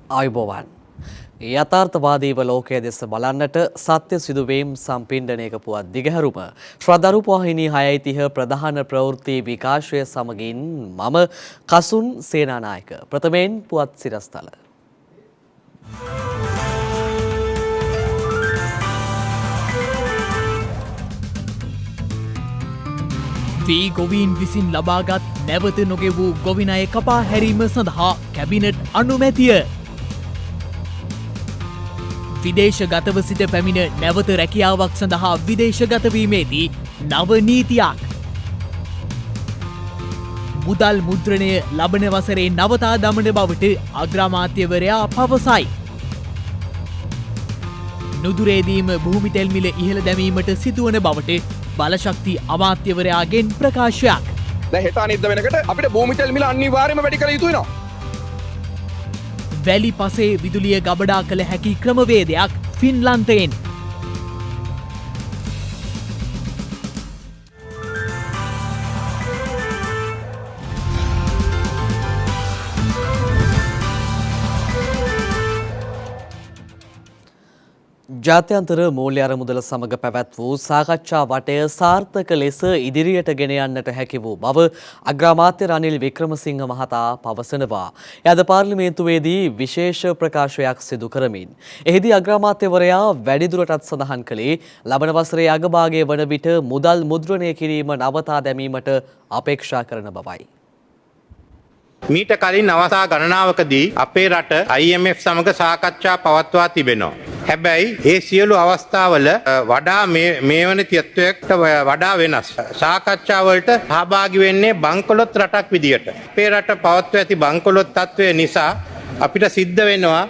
ආයුබෝවන්. යථාර්ථවාදීව ලෝකයේ දෙස බලන්නට සත්‍ය සිදුවීම් සම්පින්ඩනයක පුවත් දිගහැරුම ශ්‍රද්ධා රූපවාහිනී 6:30 ප්‍රධාන ප්‍රවෘත්ති විකාශය සමගින් මම කසුන් සේනානායක ප්‍රථමයෙන් පුවත් සිරස්තල. වී ගොවීන් විසින් ලබාගත් නැවත නොගෙවූ ගොවිනය කපා හැරීම සඳහා කැබිනට් අනුමැතිය. විදේශගතව සිට පැමිණ නැවත රැකියාවක් සඳහා විදේශගතවීමේදී නව නීතියක්. මුදල් මුද්‍රණය ලබන වසරේ නවතා දමන බවට අග්‍රාමාත්‍යවරයා පවසයි. නුදුරේදීම භූමි තෙල් මිල ඉහළ දැමීමට සිදුවන බවට බලශක්ති අමාත්‍යවරයාගෙන් ප්‍රකාශයක්. දැන් හෙට අනිද්දා වෙනකොට අපිට භූමි තෙල් මිල අනිවාර්යයෙන්ම වැඩි කළ යුතු වෙනවා. වැලි පසේ විදුලිය ගබඩා කළ හැකි ක්‍රමවේදයක් ෆින්ලන්තයෙන්. ජාත්‍යන්තර මූල්‍ය අරමුදල සමග පැවැත් වූ සාකච්ඡා වටය සාර්ථක ලෙස ඉදිරියට ගෙන යන්නට හැකි වූ බව අග්‍රාමාත්‍ය රනිල් වික්‍රමසිංහ මහතා පවසනවා. එයද පාර්ලිමේන්තුවේදී විශේෂ ප්‍රකාශයක් සිදු කරමින් එහිදී අග්‍රාමාත්‍යවරයා වැඩිදුරටත් සඳහන් කළේ ලබන වසරේ අගභාගයේ වන විට මුදල් මුද්‍රණය කිරීම නවතා දැමීමට අපේක්ෂා කරන බවයි. මීට කලින් අවසා ගණනාවකදී අපේ රට IMF සමග සාකච්ඡා පවත්වා තිබෙනවා. හැබැයි ඒ සියලු අවස්ථාවල වඩා මේ වන තත්ත්වයකට වඩා වෙනස්. සාකච්ඡාවලට සහභාගී වෙන්නේ බංකොලොත් රටක් විදියට. අපේ රට පවත්වා ඇති බංකොලොත් තත්ත්වය නිසා අපිට සිද්ධ වෙනවා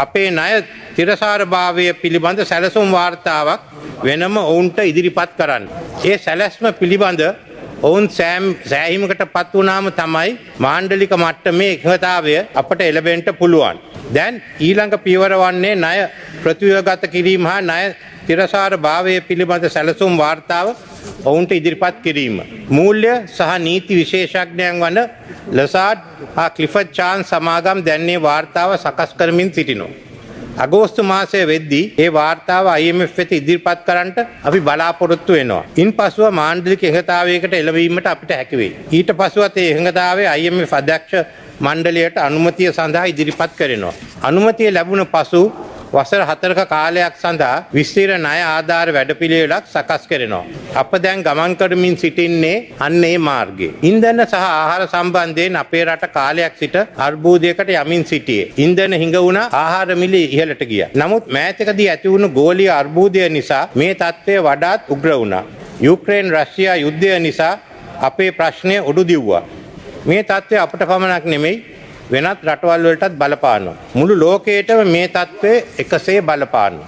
අපේ ණය තිරසාරභාවය පිළිබඳ සැලසුම් වාර්තාවක් වෙනම ඔවුන්ට ඉදිරිපත් කරන්න. ඒ සැලැස්ම පිළිබඳ ඔවුන් සෑහීමකට පත් වුණාම තමයි මාණ්ඩලික මට්ටමේ එකතාවය අපට එළබෙන්න පුළුවන්. දැන් ඊළඟ පියවර වන්නේ ණය ප්‍රතිව්‍යුහගත කිරීම හා ණය තිරසාර භාවය පිළිබඳ සැලසුම් වාර්තාව ඔවුන්ට ඉදිරිපත් කිරීම. මූල්‍ය සහ නීති විශේෂඥයන් වන ලසාඩ් හා ක්ලිෆර්ඩ් චාන්ස් සමාගම් දැන් මේ වාර්තාව සකස් කරමින් සිටිනවා. අගෝස්තු මාසයේ වෙද්දී ඒ වාර්තාව IMF වෙත ඉදිරිපත් කරන්නට අපි බලාපොරොත්තු වෙනවා. ඉන්පසුව මාණ්ඩලික එකතාවයකට එළවීමට අපිට හැකි වෙයි. ඊට පසුවත් ඒ එකතාවය IMF අධ්‍යක්ෂ මණ්ඩලයට අනුමැතිය සඳහා ඉදිරිපත් කරනවා. අනුමැතිය ලැබුණ පසු වසර 4ක කාලයක් සඳහා විස්තර ණය ආධාර වැඩපිළිවෙලක් සකස් කරනවා. අප දැන් ගමන් කරමින් සිටින්නේ අන්න ඒ මාර්ගයේ. ඉන්ධන සහ ආහාර සම්බන්ධයෙන් අපේ රට කාලයක් සිට අර්බුදයකට යමින් සිටියේ. ඉන්ධන හිඟ වුණා, ආහාර මිල ඉහළට ගියා. නමුත් මෑතකදී ඇති වුණු ගෝලීය අර්බුදය නිසා මේ තත්ත්වය වඩාත් උග්‍ර වුණා. යුක්‍රේන් රෂ්‍යා යුද්ධය නිසා අපේ ප්‍රශ්නය උඩු දිව්වා. මේ තත්ත්වය අපට පමණක් නෙමෙයි වෙනත් රටවල් වලටත් බලපානවා. මුළු ලෝකයටම මේ තත්ත්වය එකසේ බලපානවා.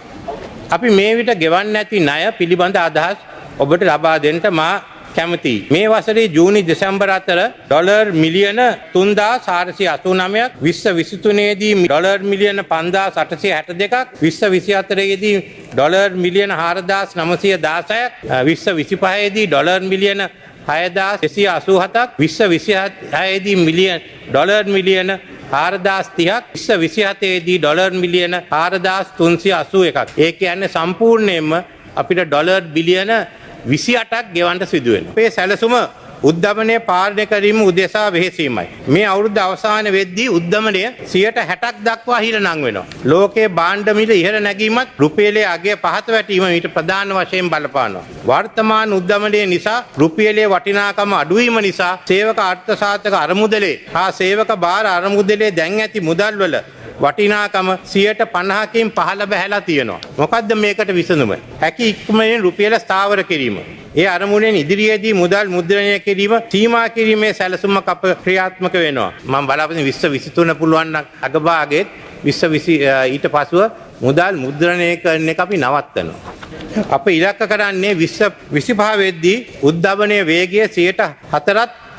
අපි මේ විට ගෙවන්න ඇති ණය පිළිබඳ අදහස් ඔබට ලබා දෙන්න මා කැමතියි. මේ වසරේ ජූනි දෙසැම්බර් අතර ඩොලර් මිලියන 3489ක්, 2023 දී ඩොලර් මිලියන 5862ක්, 2024 දී ඩොලර් මිලියන 4916ක්, 2025 දී ඩොලර් මිලියන 6287ක්, 2026 දී ඩොලර් මිලියන 4030ක්, 2027 දී ඩොලර් මිලියන 4381ක්. ඒ කියන්නේ සම්පූර්ණයෙන්ම අපිට ඩොලර් බිලියන 28ක් ගෙවන්න සිදු වෙනවා. මේ සැලසුම උද්දමනය පාලනය කිරීම උදෙසා වෙහෙසීමයි. මේ අවුරුද්ද අවසාන වෙද්දී උද්දමනය 60%ක් දක්වා හිරණම් වෙනවා. ලෝකයේ භාණ්ඩ මිල ඉහළ නැගීමත් රුපියලේ අගය පහත වැටීම ඊට ප්‍රධාන වශයෙන් බලපානවා. වර්තමාන උද්දමනය නිසා රුපියලේ වටිනාකම අඩු වීම නිසා සේවක අර්ථසාධක අරමුදලේ හා සේවක භාර අරමුදලේ දැන් ඇති මුදල් වල වටිනාකම 50%කින් පහළ බැහැලා තියෙනවා. මොකද්ද මේකට විසඳුම? හැකි ඉක්මනින් රුපියල ස්ථාවර කිරීම. ඒ අරමුණෙන් ඉදිරියේදී මුදල් මුද්‍රණය කිරීම සීමා කිරීමේ සැලසුමක් අප ක්‍රියාත්මක වෙනවා. මම බලාපොරොත්තු 2023 පුළුවන් නම් අගභාගයේ 2020 ඊට පසුව මුදල් මුද්‍රණය කරන එක අපි නවත්තනවා. අප ඉලක්ක කරන්නේ 2025 වෙද්දී උද්දමනයේ වේගය 4ත්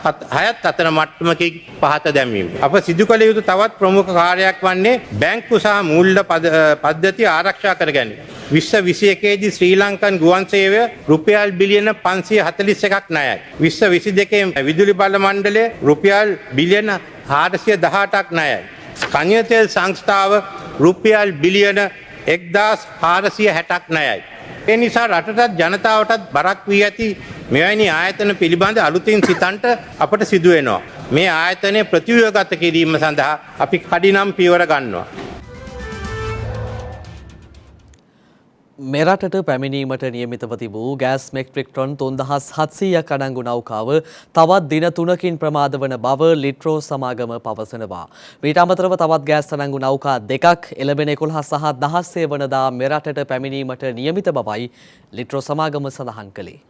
6ත් අතර මට්ටමකින් පහත දැමීම. අප සිදු කළ යුතු තවත් ප්‍රමුඛ කාර්යයක් වන්නේ බැංකු සහ මූල්‍ය පද්ධතිය ආරක්ෂා කර ගැනීම. 2021 දී ශ්‍රී ලංකන් ගුවන් සේවය රුපියල් බිලියන 541ක් ණයයි. 2022 විදුලි බල මණ්ඩලය රුපියල් බිලියන 418ක් ණයයි. කනියතෙල් සංස්ථාව රුපියල් බිලියන 1460ක් ණයයි. ඒ නිසා රටටත් ජනතාවටත් බරක් වී ඇති මෙවැනි ආයතන පිළිබඳ අලුතින් සිතන්ට අපට සිදු වෙනවා. මේ ආයතනය ප්‍රතිව්‍යුහගත කිරීම සඳහා අපි කඩිනම් පියවර ගන්නවා. මෙරටට පැමිණීමට නියමිතව තිබූ ගෑස් මෙට්‍රික් ටොන් 3700ක් අඩංගු නෞකාව තවත් දින 3කින් ප්‍රමාද වන බව ලිට්‍රෝ සමාගම පවසනවා. මීට අමතරව තවත් ගෑස් අඩංගු නෞකා දෙකක් එළඹෙන 11 සහ 16 වනදා මෙරටට පැමිණීමට නියමිත බවයි ලිට්‍රෝ සමාගම සඳහන් කළේ.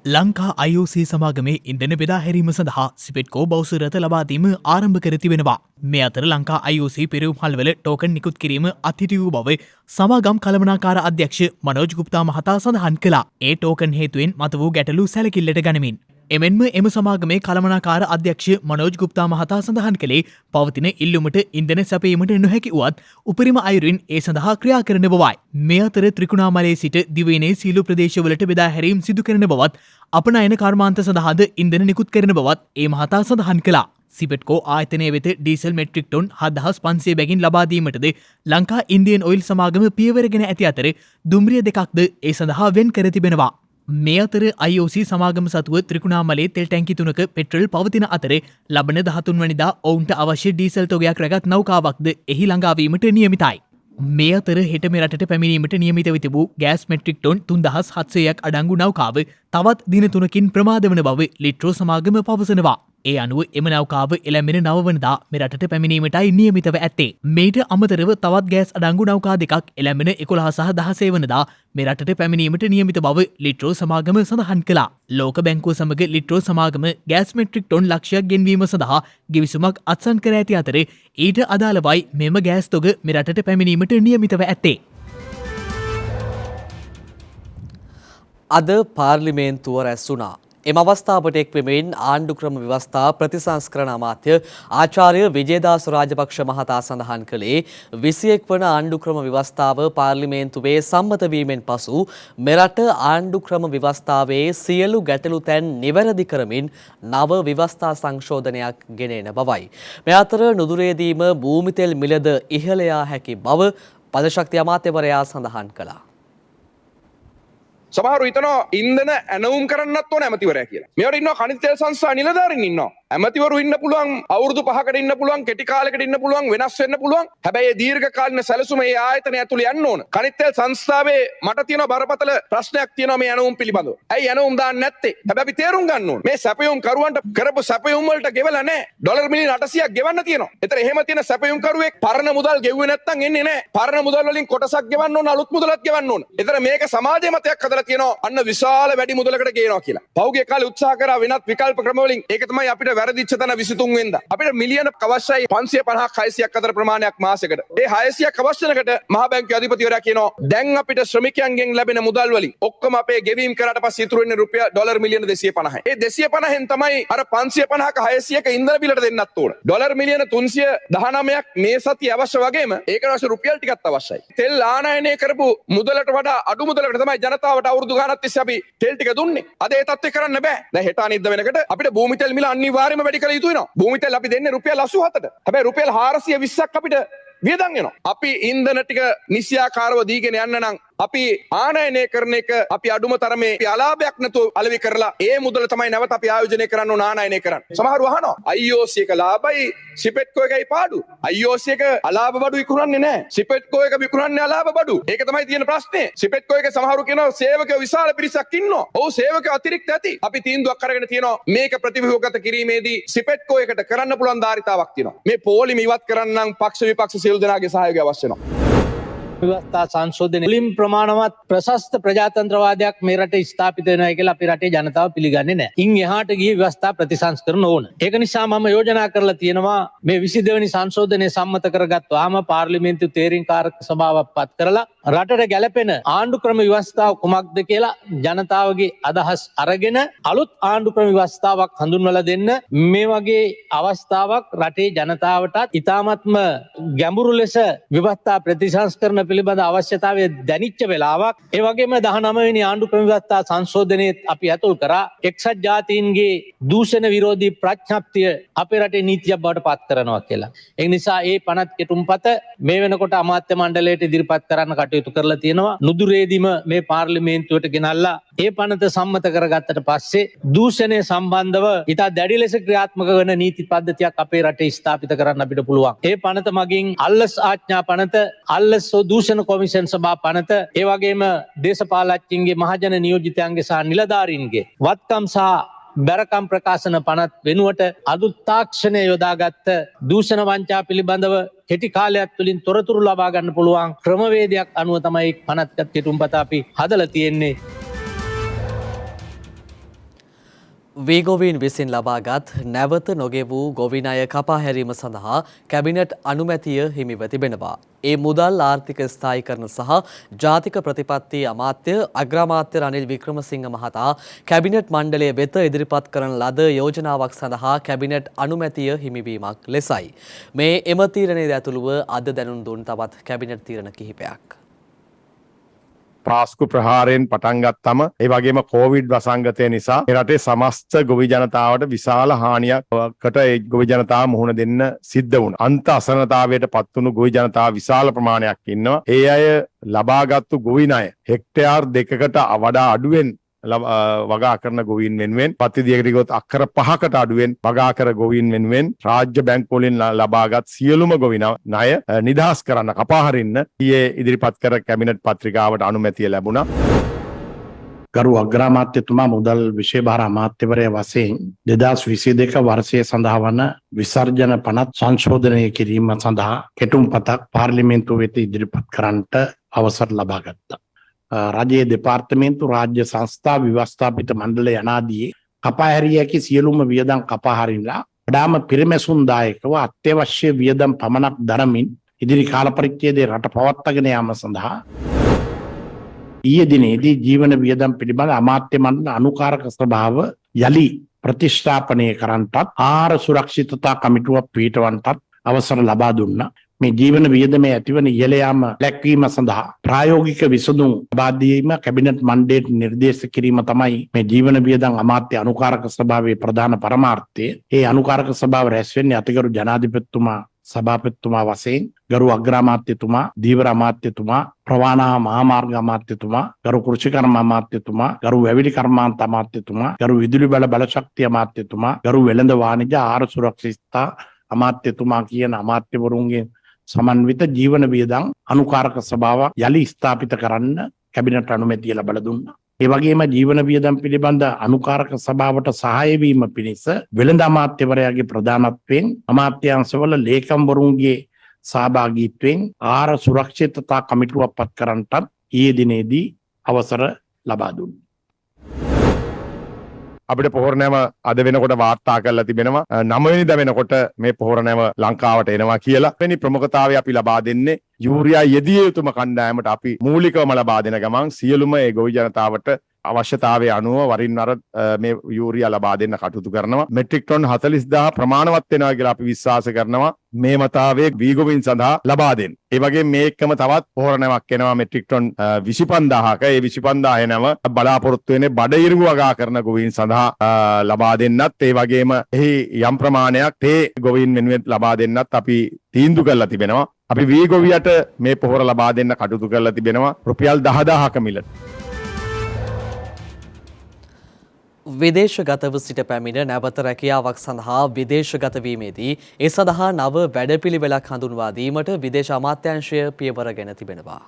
ලංකා IOC සමාගමේ ඉන්ධන බෙදා හැරීම සඳහා සිපෙට්කෝ බෞස රථ ලබා දීම ආරම්භ කර තිබෙනවා. මේ අතර ලංකා IOC පෙරහුම්හල්වල ටෝකන් නිකුත් කිරීම අත්හිටු වූ බව සමාගම් කළමනාකාර අධ්‍යක්ෂ මනෝජ් ගුප්තා මහතා සඳහන් කළා. ඒ ටෝකන් හේතුවෙන් මත වූ ගැටලු සැලකිල්ලට ගනිමින් එමෙන්ම එම සමාගමේ කළමනාකාර අධ්‍යක්ෂ මනෝජ් ගුප්තා මහතා සඳහන් කළේ පවතින ඉල්ලුමට ඉන්ධන සැපීමට නොහැකි වුවත් උපරිම අයුරින් ඒ සඳහා ක්‍රියා කරන බවයි. මේ අතර ත්‍රිකුණාමලයේ සිට දිවයිනේ සීළු ප්‍රදේශවලට බෙදා හැරීම් සිදු කරන බවත් අපනයන කර්මාන්ත සඳහාද ඉන්ධන නිකුත් කරන බවත් ඒ මහතා සඳහන් කළා. සිපෙට්කෝ ආයතනය වෙත ඩීසල් මෙට්‍රික් ටොන් 7500 බැගින් ලබා දීමටද ලංකා ඉන්දියන් ඔයිල් සමාගම පියවරගෙන ඇති අතර දුම්රිය දෙකක්ද ඒ සඳහා වෙන් කර තිබෙනවා. මේ අතර IOC සමාගම සතුව ත්‍රිකුණාමලයේ තෙල් ටැංකි 3ක පෙට්‍රල් පවතින අතර ලබන 13 වනිදා ඔවුන්ට අවශ්‍ය ඩීසල් තොගයක් රැගත් නෞකාවක්ද එහි ළඟාවීමට නියමිතයි. මේ අතර හෙට මෙරටට පැමිණීමට නියමිතව තිබූ ගෑස් මෙට්‍රික් ටොන් 3700ක් අඩංගු නෞකාව තවත් දින 3කින් ප්‍රමාද වන බව ලිට්‍රෝ සමාගම පවසනවා. ඒ අනුව එම නෞකාව එළඹෙන 9 වනදා මෙරටට පැමිණීමටයි නියමිතව ඇත්තේ. මේට අමතරව තවත් ගෑස් අඩංගු නෞකා දෙකක් එළඹෙන 11 සහ 16 වනදා මෙරටට පැමිණීමට නියමිත බව ලිට්‍රෝ සමාගම සඳහන් කළා. ලෝක බැංකුව සමග ලිට්‍රෝ සමාගම ගෑස් මෙට්‍රික් ටොන් ලක්ෂයක් ගෙන්වීම සඳහා ගිවිසුමක් අත්සන් කර ඇති අතර ඊට අදාළවයි මෙම ගෑස් තොග මෙරටට පැමිණීමට නියමිතව ඇත්තේ. අද පාර්ලිමේන්තුව රැස් වුණා. එම අවස්ථාවට එක්වෙමින් ආණ්ඩු ක්‍රම ව්‍යවස්ථා ප්‍රතිසංස්කරණ අමාත්‍ය ආචාර්ය විජේදාස රාජපක්ෂ මහතා සඳහන් කළේ 21 වන ආණ්ඩු ක්‍රම ව්‍යවස්ථාව පාර්ලිමේන්තුවේ සම්මත වීමෙන් පසු මෙරට ආණ්ඩු ක්‍රම ව්‍යවස්ථාවේ සියලු ගැටලු තැන් නිවැරදි කරමින් නව ව්‍යවස්ථා සංශෝධනයක් ගෙනෙන බවයි. මේ අතර නුදුරේදීම භූමිතෙල් මිලද ඉහළ යා හැකි බව පදශක්ති අමාත්‍යවරයා සඳහන් කළා. සමහරු හිතනවා ඉන්ධන ඇනවුම් කරන්නත් ඕන ඇමතිවරයා කියලා. මේවට ඉන්නවා khනිජ තෙල් සංස්ථා නිලධාරීන් ඉන්නවා. ඇමතිවරු ඉන්න පුළුවන්, අවුරුදු 5කට ඉන්න පුළුවන්, කෙටි කාලයකට ඉන්න පුළුවන්, වෙනස් වෙන්න පුළුවන්. හැබැයි මේ දීර්ඝ කාලින සැලසුම මේ ආයතනය ඇතුළේ යන්න ඕන. khනිජ තෙල් සංස්ථාවේ මට තියෙන බරපතල ප්‍රශ්නයක් තියෙනවා මේ ඇනවුම් පිළිබඳව. ඇයි ඇනවුම් දාන්නේ නැත්තේ? හැබැයි අපි තේරුම් ගන්න ඕන. මේ සැපයුම් කරුවන්ට කරපු සැපයුම් වලට ගෙවලා නැහැ. ඩොලර් මිලියන 800ක් ගෙවන්න තියෙනවා. ඒතර එහෙම තියෙන සැපයුම් කරුවෙක් පරණ මුදල් ගෙව්වේ නැත්නම් එන්නේ නැහැ. පරණ මුදල් වලින් කොටසක් ගෙවන්න ඕන, අලුත් මුදලක් ගෙවන්න ඕන. ඒතර මේක සමාජයේ මතයක් හදලා තියෙනවා. අන්න විශාල වැඩි මුදලකට ගේනවා කියලා. පෞගේ කාලේ උත්සාහ කරා වෙනත් විකල්ප ක්‍රම වලින් ඒක තමයි අපිට වැරදිච්ච තැන 23 වෙනිදා. අපිට මිලියන අවශ්‍යයි 550ක් 600ක් අතර ප්‍රමාණයක් මාසෙකට. ඒ 600ක් අවශ්‍ය වෙනකට මහා බැංකුවේ අධිපතිවරයා කියනවා දැන් අපිට ශ්‍රමිකයන්ගෙන් ලැබෙන මුදල් වලින් ඔක්කොම අපේ ගෙවීම් කරාට පස්සේ ඉතුරු වෙන්නේ රුපියල් ඩොලර් මිලියන 250යි. ඒ 250න් තමයි අර 550ක 600ක ඉන්ධන බිලට දෙන්නත් ඕන. ඩොලර් මිලියන 319ක් මේ සතිය අවශ්‍ය වගේම ඒකට අවශ්‍ය රුපියල් ටිකක් අවශ්‍යයි. තෙල් ආනයනය කරපු මුදලට වඩා අඩු මුදලකට තමයි ජනතාවට අවුරුදු ගානක් තිස්සේ අපි තෙල් ටික දුන්නේ. අද ඒ තත්ත්වේ කරන්න බෑ. දැන් හෙට අනිද්දා වෙනකොට අපිට භූමි තෙල් මිල අනිවාර්යයෙන්ම වැඩි කළ යුතු වෙනවා. භූමි තෙල් අපි දෙන්නේ රුපියල් 87ට. හැබැයි රුපියල් 420ක් අපිට වියදම් වෙනවා. අපි ඉන්ධන ටික නිසියාකාරව දීගෙන යන්න නම් අපි ආනයනය කරන එක අපි අඩුම තරමේ අලාභයක් නැතුව අලෙවි කරලා ඒ මුදල තමයි නැවත අපි ආයෝජනය කරන්න ඕන ආනයනය කරන්න. සමහරව අහනවා IOC එක ලාභයි සිපෙට්කෝ එකයි පාඩු. IOC එක අලාභ බඩු විකුණන්නේ නැහැ. සිපෙට්කෝ එක විකුණන්නේ අලාභ බඩු. ඒක තමයි තියෙන ප්‍රශ්නේ. සිපෙට්කෝ එක සමහරු කියනවා සේවකයෝ විශාල පිරිසක් ඉන්නවා. ඔව් සේවකයෝ අතිරික්ත ඇති. අපි තීන්දුවක් අරගෙන තියෙනවා මේක ප්‍රතිව්‍යුහගත කිරීමේදී සිපෙට්කෝ එකට කරන්න පුළුවන් ධාරිතාවක් තියෙනවා. මේ පොලිම ඉවත් කරන්නම් පක්ෂ විපක්ෂ සියලු දෙනාගේ සහයෝගය අවශ්‍ය වෙනවා. ව්‍යවස්ථා සංශෝධනය වලින් ප්‍රමාණවත් ප්‍රශස්ත ප්‍රජාතන්ත්‍රවාදයක් මේ රටේ ස්ථාපිත වෙනවා කියලා අපේ රටේ ජනතාව පිළිගන්නේ නැහැ. ඉන් එහාට ගියේ ව්‍යවස්ථා ප්‍රතිසංස්කරණ ඕන. ඒක නිසා මම යෝජනා කරලා තියෙනවා මේ 22 වෙනි සංශෝධනය සම්මත කරගත්තාම පාර්ලිමේන්තු තේරීම් කාරක සභාවක් පත් කරලා රටට ගැලපෙන ආණ්ඩු ක්‍රම ව්‍යවස්ථාව කුමක්ද කියලා ජනතාවගේ අදහස් අරගෙන අලුත් ආණ්ඩු ක්‍රම ව්‍යවස්ථාවක් හඳුන්වලා දෙන්න මේ වගේ අවස්ථාවක් රටේ ජනතාවටත් ඉතාමත්ම ගැඹුරු ලෙස ව්‍යවස්ථා ප්‍රතිසංස්කරණ පිළිබඳ අවශ්‍යතාවය දැනිච්ච වෙලාවක්. ඒ වගේම 19 වෙනි ආණ්ඩු ක්‍රම ව්‍යවස්ථා සංශෝධනයේත් අපි ඇතුල් කරා එක්සත් ජාතීන්ගේ දූෂණ විරෝධී ප්‍රඥප්තිය අපේ රටේ නීතියක් බවට පත් කරනවා කියලා. ඒ නිසා ඒ පනත් කෙටුම්පත මේ වෙනකොට අමාත්‍ය මණ්ඩලයට ඉදිරිපත් කරන්න කටයුතු කරලා තියෙනවා. නුදුරේදීම මේ පාර්ලිමේන්තුවට ගෙනල්ලා ඒ පනත සම්මත කරගත්තට පස්සේ දූෂණය සම්බන්ධව ඉතා දැඩි ලෙස ක්‍රියාත්මක වන නීති පද්ධතියක් අපේ රටේ ස්ථාපිත කරන්න අපිට පුළුවන්. ඒ පනත මගින් අල්ලස් ආඥා පනත, අල්ලස් දූෂණ කොමිෂන් සභා පනත, ඒ වගේම දේශපාලඥයින්ගේ මහජන නියෝජිතයන්ගේ සහ නිලධාරීන්ගේ වත්කම් සහ බැරකම් ප්‍රකාශන පනත් වෙනුවට අලුත් තාක්ෂණය යොදාගත්ත දූෂණ වංචා පිළිබඳව කෙටි කාලයක් තුළින් තොරතුරු ලබා ගන්න පුළුවන් ක්‍රමවේදයක් අනුව තමයි පනත්ගත් කෙටුම්පත අපි හදලා තියෙන්නේ. වීගොවින් විසින් ලබාගත් නැවත නොගෙවූ ගොවින් අය කපා හැරීම සඳහා කැබිනට් අනුමැතිය හිමිව තිබෙනවා. ඒ මුදල් ආර්ථික ස්ථායීකරණ සහ ජාතික ප්‍රතිපත්ති අමාත්‍ය අග්‍රාමාත්‍ය රනිල් වික්‍රමසිංහ මහතා කැබිනට් මණ්ඩලය වෙත ඉදිරිපත් කරන ලද යෝජනාවක් සඳහා කැබිනට් අනුමැතිය හිමිවීමක් ලෙසයි. මේ එම තීරණයේ ඇතුළුව අද දැනුම් දුන් තවත් කැබිනට් තීරණ කිහිපයක්. පාස්කු ප්‍රහාරයෙන් පටන් ගත්තම ඒ වගේම කොවිඩ් වසංගතය නිසා රටේ සමස්ත ගොවි ජනතාවට විශාල හානියකට ඒ ගොවි ජනතාව මුහුණ දෙන්න සිද්ධ වුණා. අන්ත අසරණතාවයට පත් වුණු ගොවි ජනතාව විශාල ප්‍රමාණයක් ඉන්නවා. ඒ අය ලබාගත්තු ගොවි ණය හෙක්ටයාර් 2කට වඩා අඩුවෙන් වගා කරන ගොවීන් වෙනුවෙන් පත්තිදියකට ගොත් අක්කර 5කට අඩුවෙන් වගා කර ගොවීන් වෙනුවෙන් රාජ්‍ය බැංකු වලින් ලබාගත් සියලුම ගොවි ණය නිදහස් කරන්න කපා හරින්න ඊයේ ඉදිරිපත් කර කැබිනට් පත්‍රිකාවට අනුමැතිය ලැබුණා. ගරු අග්‍රාමාත්‍යතුමා මුදල් විෂය භාර අමාත්‍යවරයා වශයෙන් 2022 වර්ෂයේ සඳහා වන විසර්ජන පනත් සංශෝධනය කිරීම සඳහා කෙටුම්පතක් පාර්ලිමේන්තුව වෙත ඉදිරිපත් කරන්නට අවසර ලබා ගත්තා. රජයේ දෙපාර්තමේන්තු රාජ්‍ය සංස්ථා ව්‍යවස්ථාපිත මණ්ඩල යනාදී කපා හැරිය හැකි සියලුම වියදම් කපා හරිනලා වඩාම පිරිමැසුම්දායකව අත්‍යවශ්‍ය වියදම් පමණක් දරමින් ඉදිරි කාල පරිච්ඡේදයේ රට පවත්වාගෙන යාම සඳහා ඊයේ දිනේදී ජීවන වියදම් පිළිබඳ අමාත්‍ය මණ්ඩල අනුකාරක සභාව යලි ප්‍රතිෂ්ඨාපනය කරන්නටත් ආහාර සුරක්ෂිතතා කමිටුවක් පිටවන්නටත් අවසර ලබා දුන්නා. මේ ජීවන වියදමේ ඇතිවන ඉහළ යාම ලැක්වීම සඳහා ප්‍රායෝගික විසඳුම් ලබා දීම කැබිනට් මණ්ඩලයට නිර්දේශ කිරීම තමයි මේ ජීවන වියදම් අමාත්‍ය අනුකාරක සභාවේ ප්‍රධාන පරමාර්ථය. ඒ අනුකාරක සභාව රැස් වෙන්නේ අතිගරු ජනාධිපතිතුමා සභාපතිතුමා වශයෙන් ගරු අග්‍රාමාත්‍යතුමා, දීවර අමාත්‍යතුමා, ප්‍රවාහන මහාමාර්ග අමාත්‍යතුමා, ගරු කෘෂිකර්ම අමාත්‍යතුමා, ගරු වැවිලි කර්මාන්ත අමාත්‍යතුමා, ගරු විදුලි බල බලශක්ති අමාත්‍යතුමා, ගරු වෙළඳ වාණිජ ආහාර සුරක්ෂිතතා අමාත්‍යතුමා කියන අමාත්‍යවරුන්ගේ සමන්විත ජීවන වියදම් අනුකාරක සභාව යලි ස්ථාපිත කරන්න කැබිනට් අනුමැතිය ලබා දුන්නා. ඒ වගේම ජීවන වියදම් පිළිබඳ අනුකාරක සභාවට සහාය වීම පිණිස වෙළඳ අමාත්‍යවරයාගේ ප්‍රධානත්වයෙන් අමාත්‍යාංශවල ලේකම්වරුන්ගේ සහභාගීත්වයෙන් ආහාර සුරක්ෂිතතා කමිටුවක් පත් කරන්නටත් ඊයේ දිනේදී අවසර ලබා දුන්නා. අපිට පොහොර නැව අද වෙනකොට වාර්තා කරලා තිබෙනවා 9 වෙනිදා වෙනකොට මේ පොහොර නැව ලංකාවට එනවා කියලා. වෙනි ප්‍රමුඛතාවය අපි ලබා දෙන්නේ යූරියා යෙදිය යුතුම කණ්ඩායමට අපි මූලිකවම ලබා දෙන ගමන් සියලුම ඒ ගොවි ජනතාවට අවශ්‍යතාවය අනුව වරින් වර මේ යූරියා ලබා දෙන්න කටයුතු කරනවා. මෙට්‍රික් ටොන් 40000 ප්‍රමාණවත් වෙනවා කියලා අපි විශ්වාස කරනවා මේ මතාවේ වීගොවින් සඳහා ලබා දෙන්න. ඒ වගේ මේකම තවත් පොහොර නැවක් එනවා මෙට්‍රික් ටොන් 25000ක. ඒ 25000 නැව බලාපොරොත්තු වෙන්නේ බඩ ඉරිඟු වගා කරන ගොවීන් සඳහා ලබා දෙන්නත්, ඒ වගේම එහි යම් ප්‍රමාණයක් තේ ගොවීන් වෙනුවෙන් ලබා දෙන්නත් අපි තීන්දුව කරලා තිබෙනවා. අපි වීගොවියට මේ පොහොර ලබා දෙන්න කටයුතු කරලා තිබෙනවා රුපියල් 10000ක මිලට. විදේශගතව සිට පැමිණ නැවත රැකියාවක් සඳහා විදේශගත වීමේදී ඒ සඳහා නව වැඩපිළිවෙලක් හඳුන්වා දීමට විදේශ අමාත්‍යාංශය පියවර ගෙන තිබෙනවා.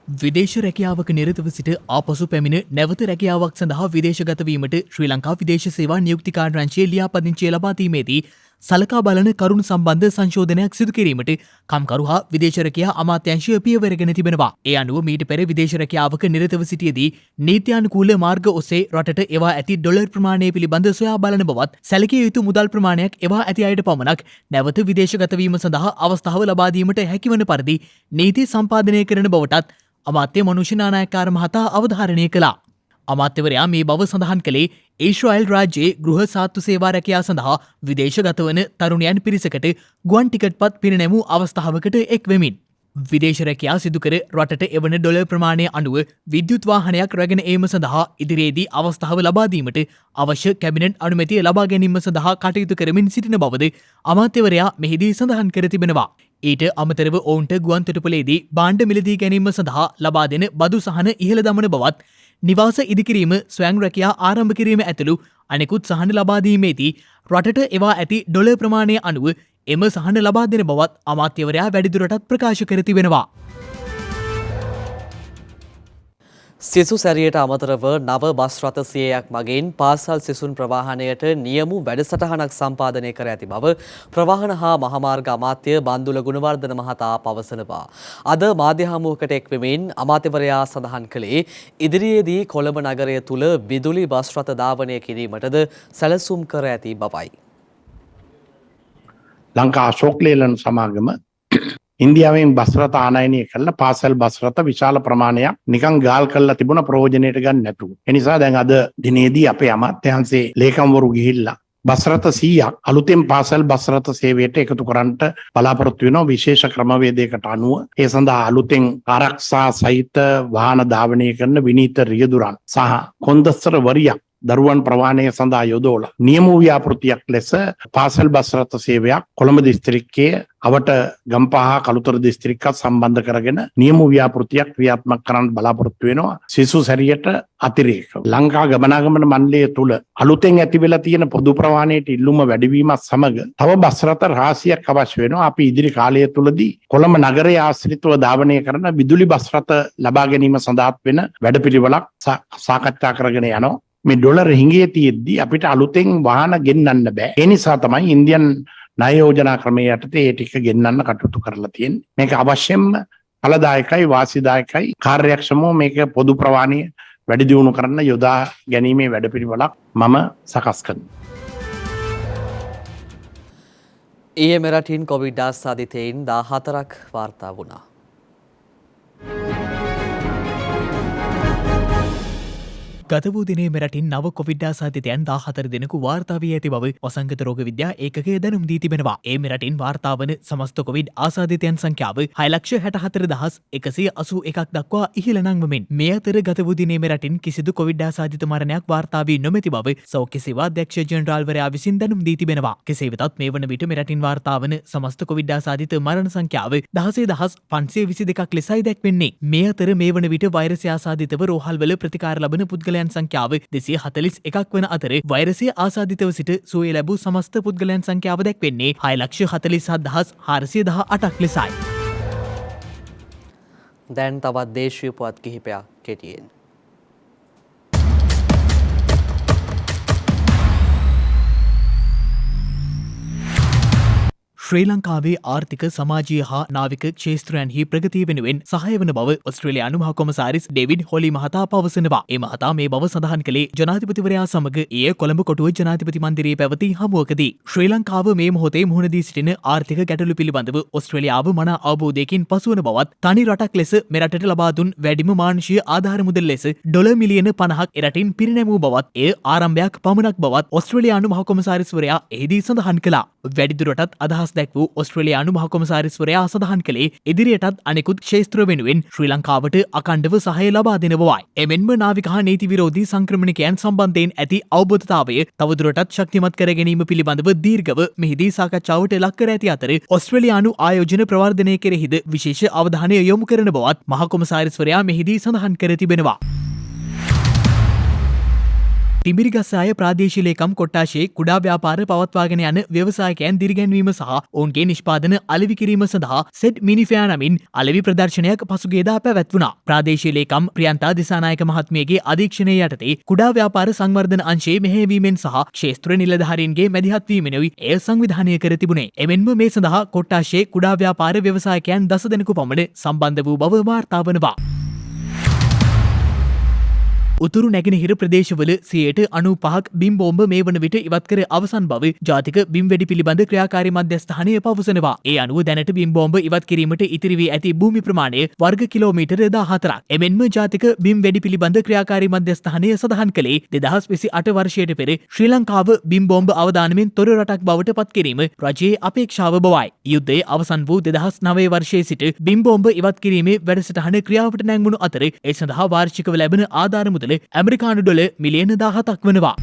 විදේශ රැකියාවක නිරතව සිට ආපසු පැමිණ නැවත රැකියාවක් සඳහා විදේශගත වීමට ශ්‍රී ලංකා විදේශ සේවා නියුක්ති කාර්යාංශයේ ලියාපදිංචිය ලබා දීමේදී සලකා බලන කරුණු සම්බන්ධ සංශෝධනයක් සිදු කිරීමට කම්කරු හා විදේශරැකියා අමාත්‍යාංශය පියවරගෙන තිබෙනවා. ඒ අනුව මීට පෙර විදේශරැකියාවක නිරතව සිටියේදී නීත්‍යානුකූල මාර්ග ඔස්සේ රටට එවා ඇති ඩොලර් ප්‍රමාණය පිළිබඳ සොයා බලන බවත් සැලකිය යුතු මුදල් ප්‍රමාණයක් එවා ඇති අයට පමණක් නැවත විදේශගත වීම සඳහා අවස්ථාව ලබා දීමට හැකිවන පරිදි නීති සම්පාදනය කරන බවටත් අමාත්‍ය මනුෂ්‍ය නානායක්කාර මහතා අවධාරණය කළා. අමාත්‍යවරයා මේ බව සඳහන් කළේ ඊශ්‍රායල් රාජ්‍යයේ ගෘහ සාත්තු සේවා රැකියා සඳහා විදේශගත වන තරුණයන් පිරිසකට ගුවන් ටිකට්පත් පිරිනැමූ අවස්ථාවකට එක් වෙමින්. විදේශ රැකියා සිදුකර රටට එවන ඩොලර් ප්‍රමාණය අනුව විද්‍යුත් වාහනයක් රැගෙන ඒම සඳහා ඉදිරියේදී අවස්ථාව ලබා දීමට අවශ්‍ය කැබිනට් අනුමැතිය ලබා ගැනීම සඳහා කටයුතු කරමින් සිටින බවද අමාත්‍යවරයා මෙහිදී සඳහන් කර තිබෙනවා. ඊට අමතරව ඔවුන්ට ගුවන් තොටුපළේදී භාණ්ඩ මිලදී ගැනීම සඳහා ලබා දෙන බදු සහන ඉහළ දමන බවත් නිවාස ඉදිකිරීම ස්වයං රැකියා ආරම්භ කිරීම ඇතුළු අනෙකුත් සහන ලබා දීමේදී රටට එවා ඇති ඩොලර් ප්‍රමාණය අනුව එම සහන ලබා දෙන බවත් අමාත්‍යවරයා වැඩිදුරටත් ප්‍රකාශ කර තිබෙනවා. සිසු සැරියට අමතරව නව බස් රථ 100ක් මගින් පාසල් සිසුන් ප්‍රවාහනයට නියමු වැඩසටහනක් සම්පාදනය කර ඇති බව ප්‍රවාහන හා මහමාර්ග අමාත්‍ය බන්දුල ගුණවර්ධන මහතා පවසනවා. අද මාධ්‍ය හමුවකට එක් වෙමින් අමාත්‍යවරයා සඳහන් කළේ ඉදිරියේදී කොළඹ නගරය තුල විදුලි බස් රථ ධාවනය කිරීමටද සැලසුම් කර ඇති බවයි. ලංකා අශෝක් ලේලන් සමාගම ඉන්දියාවෙන් බස් රථ ආනයනය කරලා පාසල් බස් රථ විශාල ප්‍රමාණයක් නිකන් ගාල් කරලා තිබුණ ප්‍රයෝජනයට ගන්න නැතුව. ඒ නිසා දැන් අද දිනේදී අපේ අමාත්‍යාංශයේ ලේකම්වරු ගිහිල්ලා බස් රථ 100ක් අලුතෙන් පාසල් බස් රථ සේවයට එකතු කරන්නට බලාපොරොත්තු වෙනවා විශේෂ ක්‍රමවේදයකට අනුව. ඒ සඳහා අලුතෙන් ආරක්ෂා සහිත වාහන ධාවනය කරන විනීත රියදුරන් සහ කොන්දස්තර වරියක් දරුවන් ප්‍රවාහනය සඳහා යොදවලා නියම ව්‍යාපෘතියක් ලෙස පාසල් බස් රථ සේවයක් කොළඹ දිස්ත්‍රික්කයේ අවට ගම්පහ කළුතර දිස්ත්‍රික්කත් සම්බන්ධ කරගෙන නියම ව්‍යාපෘතියක් ක්‍රියාත්මක කරන්න බලාපොරොත්තු වෙනවා සිසු සැරියට අතිරේක. ලංකා ගමනාගමන මණ්ඩලය තුල අලුතෙන් ඇති වෙලා තියෙන පොදු ප්‍රවාහනයට ඉල්ලුම වැඩිවීමත් සමග තව බස් රථ රාශියක් අවශ්‍ය වෙනවා. අපි ඉදිරි කාලය තුලදී කොළඹ නගරයේ ආශ්‍රිතව ධාවනය කරන විදුලි බස් රථ ලබා ගැනීම සඳහා වෙන වැඩපිළිවෙලක් සාකච්ඡා කරගෙන යනවා. මේ ඩොලර් හිඟේ තියෙද්දි අපිට අලුතෙන් වාහන ගෙන්නන්න බෑ. ඒ නිසා තමයි ඉන්දියන් ණය යෝජනා ක්‍රමයේ යටතේ ඒ ටික ගෙන්නන්න කටයුතු කරලා තියෙන්නේ. මේක අවශ්‍යම ඵලදායකයි වාසිදායකයි කාර්යක්ෂමව මේක පොදු ප්‍රවාහනය වැඩි දියුණු කරන්න යොදා ගැනීමේ වැඩපිළිවෙලක් මම සකස් කරනවා. ඊයේ මෙරටින් කොවිඩ් ආසාදිතයින් 14ක් වාර්තා වුණා. ගත වූ දිනේ මෙරටින් නව කොවිඩ් ආසාදිතයන් 14 දෙනෙකු වාර්තා වී ඇති බව වසංගත රෝග විද්‍යා ඒකකය දැනුම් දී තිබෙනවා. ඒ මෙරටින් වාර්තා වන සමස්ත කොවිඩ් ආසාදිතයන් සංඛ්‍යාව 6,64,181ක් දක්වා ඉහළ නංවමින් මේ අතර ගත වූ දිනේ මෙරටින් කිසිදු කොවිඩ් ආසාදිත මරණයක් වාර්තා වී නොමැති බව සෞඛ්‍ය සේවා අධ්‍යක්ෂ ජෙනරාල්වරයා විසින් දැනුම් දී තිබෙනවා. කෙසේ වෙතත් මේ වන විට මෙරටින් වාර්තා වන සමස්ත කොවිඩ් ආසාදිත මරණ සංඛ්‍යාව 16,522ක් ලෙසයි දැක්වෙන්නේ. මේ අතර මේ වන විට වෛරසය ආසාදිතව රෝහල්වල ප්‍රතිකාර ලබන පුද්ගලයන් සංඛ්‍යාව 241ක් වන අතර වෛරසය ආසාදිතව සිට සුවය ලැබූ සමස්ත පුද්ගලයන් සංඛ්‍යාව දැක්වෙන්නේ 6,47,418ක් ලෙසයි. දැන් තවත් දේශීය පුවත් කිහිපයක් කෙටියෙන්. ශ්‍රී ලංකාවේ ආර්ථික සමාජීය හා නාවික ක්ෂේත්‍රයන්හි ප්‍රගතිය වෙනුවෙන් සහාය වන බව ඔස්ට්‍රේලියානු මහ කොමසාරිස් ඩේවිඩ් හොලි මහතා පවසනවා. ඒ මහතා මේ බව සඳහන් කළේ ජනාධිපතිවරයා සමග ඊයේ කොළඹ කොටුව ජනාධිපති මන්දිරයේ පැවති හමුවකදී. ශ්‍රී ලංකාව මේ මොහොතේ මුහුණ දී සිටින ආර්ථික ගැටලු පිළිබඳව ඔස්ට්‍රේලියාව මනා අවබෝධයකින් පසුවන බවත් තනි රටක් ලෙස මෙරටට ලබා දුන් වැඩිම මානුෂීය ආධාර මුදල් ලෙස ඩොලර් මිලියන 50ක් එරටින් පිරිනැමූ බවත් එය ආරම්භයක් පමණක් බවත් ඔස්ට්‍රේලියානු මහ කොමසාරිස්වරයා එහිදී සඳහන් කළා. වැඩිදුරටත් අදහස් දැක් වූ ඔස්ට්‍රේලියානු මහ කොමසාරිස්වරයා සඳහන් කළේ ඉදිරියටත් අනෙකුත් ක්ෂේත්‍ර වෙනුවෙන් ශ්‍රී ලංකාවට අකණ්ඩව සහාය ලබා දෙන බවයි. එමෙන්ම නාවික හා නීති විරෝධී සංක්‍රමණිකයන් සම්බන්ධයෙන් ඇති අවබෝධතාවය තවදුරටත් ශක්තිමත් කර ගැනීම පිළිබඳව දීර්ඝව මෙහිදී සාකච්ඡාවට ලක් කර ඇති අතර ඔස්ට්‍රේලියානු ආයෝජන ප්‍රවර්ධනය කෙරෙහිද විශේෂ අවධානය යොමු කරන බවත් මහ කොමසාරිස්වරයා මෙහිදී සඳහන් කර තිබෙනවා. තිඹිරිගස්සාය ප්‍රාදේශීය ලේකම් කොට්ටාශයේ කුඩා ව්‍යාපාර පවත්වාගෙන යන ව්‍යවසායකයන් දිරිගැන්වීම සහ ඔවුන්ගේ නිෂ්පාදන අලෙවි කිරීම සඳහා සෙට් මිනිෆෙයා නමින් අලෙවි ප්‍රදර්ශනයක් පසුගියදා පැවැත්වුණා. ප්‍රාදේශීය ලේකම් ප්‍රියන්තා දිසානායක මහත්මියගේ අධීක්ෂණය යටතේ කුඩා ව්‍යාපාර සංවර්ධන අංශයේ මෙහෙයවීමෙන් සහ ක්ෂේත්‍ර නිලධාරීන්ගේ මැදිහත් වීමෙනුයි එය සංවිධානය කර තිබුණේ. එමෙන්ම මේ සඳහා කොට්ටාශයේ කුඩා ව්‍යාපාර ව්‍යවසායකයන් 10 දෙනෙකු පමණ සම්බන්ධ වූ බව වාර්තා වනවා. උතුරු නැගෙනහිර ප්‍රදේශවල 95% බිම් බෝම්බ මේ වන විට ඉවත් කර අවසන් බව ජාතික බිම් වැඩි පිළිබඳ ක්‍රියාකාරී මධ්‍යස්ථානය පවසනවා. ඒ අනුව දැනට බිම් බෝම්බ ඉවත් කිරීමට ඉතිරි වී ඇති භූමි ප්‍රමාණය වර්ග කිලෝමීටර 14ක්. එමෙන්ම ජාතික බිම් වැඩි පිළිබඳ ක්‍රියාකාරී මධ්‍යස්ථානය සඳහන් කළේ 2028 වර්ෂයට පෙර ශ්‍රී ලංකාව බිම් බෝම්බ අවදානමින් තොර රටක් බවට පත් කිරීම රජයේ අපේක්ෂාව බවයි. යුද්ධයේ අවසන් වූ 2009 වර්ෂයේ සිට බිම් බෝම්බ ඉවත් කිරීමේ වැඩසටහන ක්‍රියාවට නැංවුණු අතර ඒ සඳහා වාර්ෂිකව ලැබෙන ආධාර මුදල ඇමරිකානු ඩොලර් මිලියන 17ක් වනවා.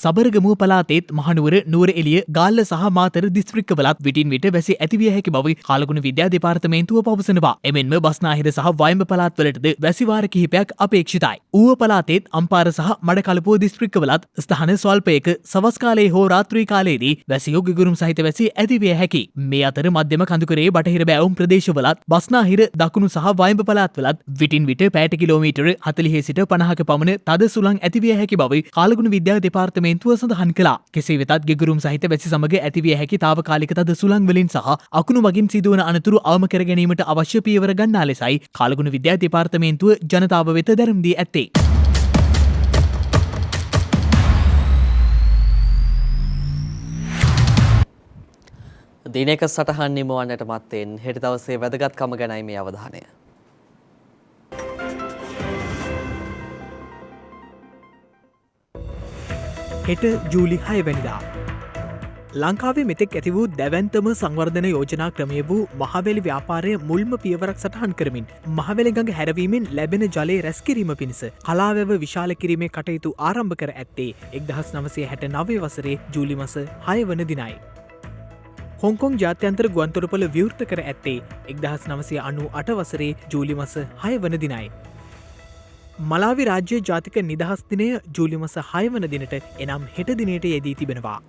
සබරගමුව පළාතේත් මහනුවර නුවරඑළිය ගාල්ල සහ මාතර දිස්ත්‍රික්කවලත් විටින් විට වැසි ඇතිවිය හැකි බව කාලගුණ විද්‍යා දෙපාර්තමේන්තුව පවසනවා. එමෙන්ම බස්නාහිර සහ වයඹ පළාත්වලටද වැසි වාර කිහිපයක් අපේක්ෂිතයි. ඌව පළාතේත් අම්පාර සහ මඩකලපුව දිස්ත්‍රික්කවලත් ස්ථාන ස්වල්පයක සවස් කාලයේ හෝ රාත්‍රී කාලයේදී වැසියෝ ගිගුරුම් සහිත වැසි ඇතිවිය හැකි. මේ අතර මධ්‍යම කඳුකරේ බටහිර බෑවුම් ප්‍රදේශවලත් බස්නාහිර දකුණු සහ වයඹ පළාත්වලත් විටින් විට පැයට කිලෝමීටර 40 සිට 50ක පමණ තද සුළං ඇතිවිය හැකි බව කාලගුණ විද්‍යා දෙපාර්තමේන්තුව සඳහන් කළා. කෙසේ වෙතත් ගිගුරුම් සහිත වැසි සමග ඇතිවිය හැකි තාවකාලික තද සුළං වලින් සහ අකුණු මගින් සිදුවන අනතුරු අවම කර ගැනීමට අවශ්‍ය පියවර ගන්නා ලෙසයි කාලගුණ විද්‍යා දෙපාර්තමේන්තුව ජනතාව වෙත දැනුම් දී ඇත්තේ. දිනයක සටහන් නිමවන්නට මත්තෙන් හෙට දවසේ වැදගත්කම ගැනයි මේ අවධානය. හෙට ජූලි 6 වැනිදා ලංකාවේ මෙතෙක් ඇති වූ දැවැන්තම සංවර්ධන යෝජනා ක්‍රමය වූ මහවැලි ව්‍යාපාරය මුල්ම පියවරක් සටහන් කරමින් මහවැලි ගඟ හැරවීමෙන් ලැබෙන ජලය රැස්කිරීම පිණිස කලාවැව විශාල කිරීමේ කටයුතු ආරම්භ කර ඇත්තේ 1969 වසරේ ජූලි මාස 6 වන දිනයි. හොංකොං ජාත්‍යන්තර ගුවන්තොටුපළ විවෘත කර ඇත්තේ 1998 වසරේ ජූලි මාස 6 වන දිනයි. මලාවි රාජ්‍ය ජාතික නිදහස් දිනය ජූලි මාස 6 වන දිනට එනම් හෙට දිනයට යෙදී තිබෙනවා.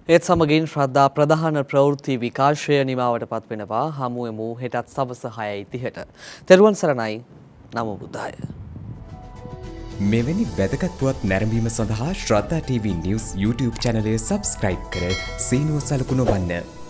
ඒත් සමගින් ශ්‍රද්ධා ප්‍රධාන ප්‍රවෘත්ති විකාශය නිමාවට පත්වෙනවා. හමුවෙමු හෙටත් සවස 6:30ට. තෙරුවන් සරණයි. නමෝ බුද්ධාය. මෙවැනි වැදගත් පුවත් නැරඹීම සඳහා ශ්‍රද්ධා TV News YouTube channel එක subscribe කර සීනුව සලකුණ වන්න.